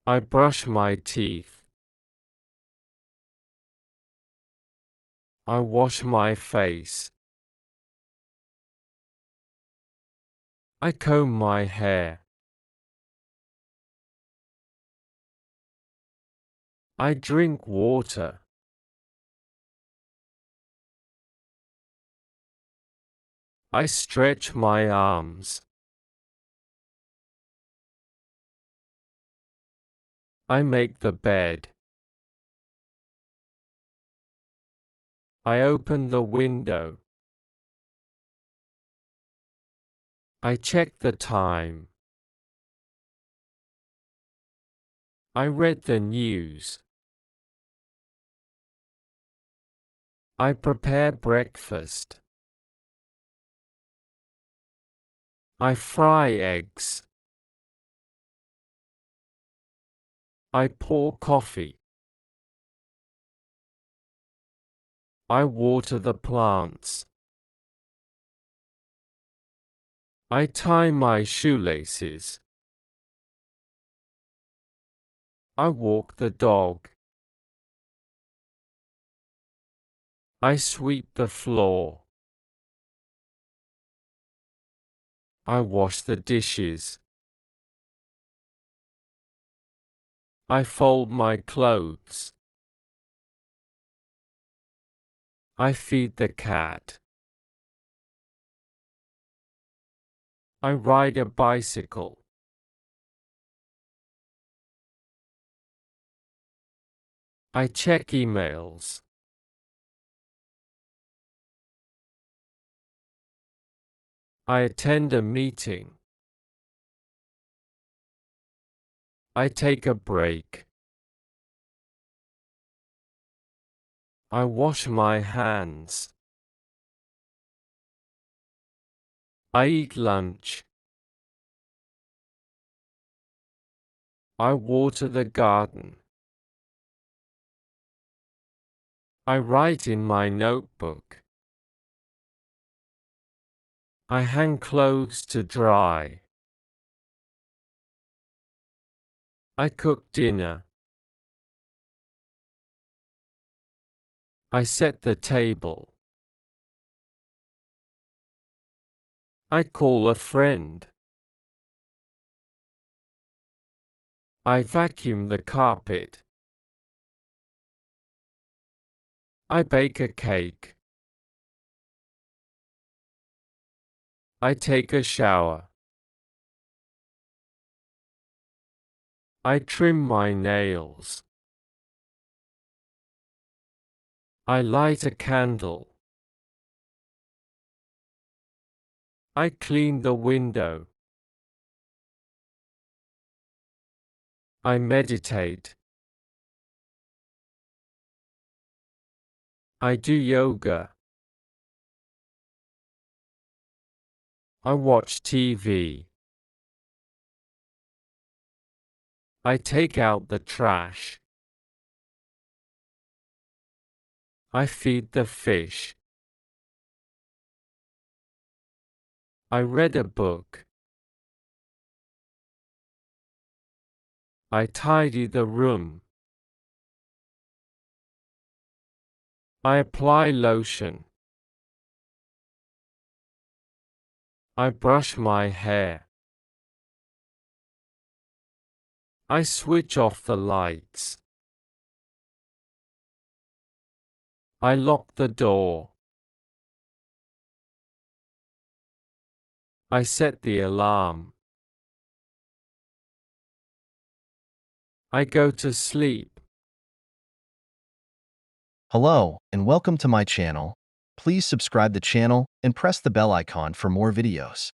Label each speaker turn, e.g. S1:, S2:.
S1: I brush my teeth. I wash my face. I comb my hair. I drink water. I stretch my arms. I make the bed. I open the window. I check the time. I read the news. I prepare breakfast. I fry eggs. I pour coffee. I water the plants. I tie my shoelaces. I walk the dog. I sweep the floor. I wash the dishes. I fold my clothes. I feed the cat. I ride a bicycle. I check emails. I attend a meeting. I take a break. I wash my hands. I eat lunch. I water the garden. I write in my notebook. I hang clothes to dry. I cook dinner. I set the table. I call a friend. I vacuum the carpet. I bake a cake. I take a shower. I trim my nails. I light a candle. I clean the window. I meditate. I do yoga. I watch TV. I take out the trash. I feed the fish. I read a book. I tidy the room. I apply lotion. I brush my hair. I switch off the lights. I lock the door. I set the alarm. I go to sleep.
S2: Hello, and welcome to my channel. Please subscribe the channel and press the bell icon for more videos.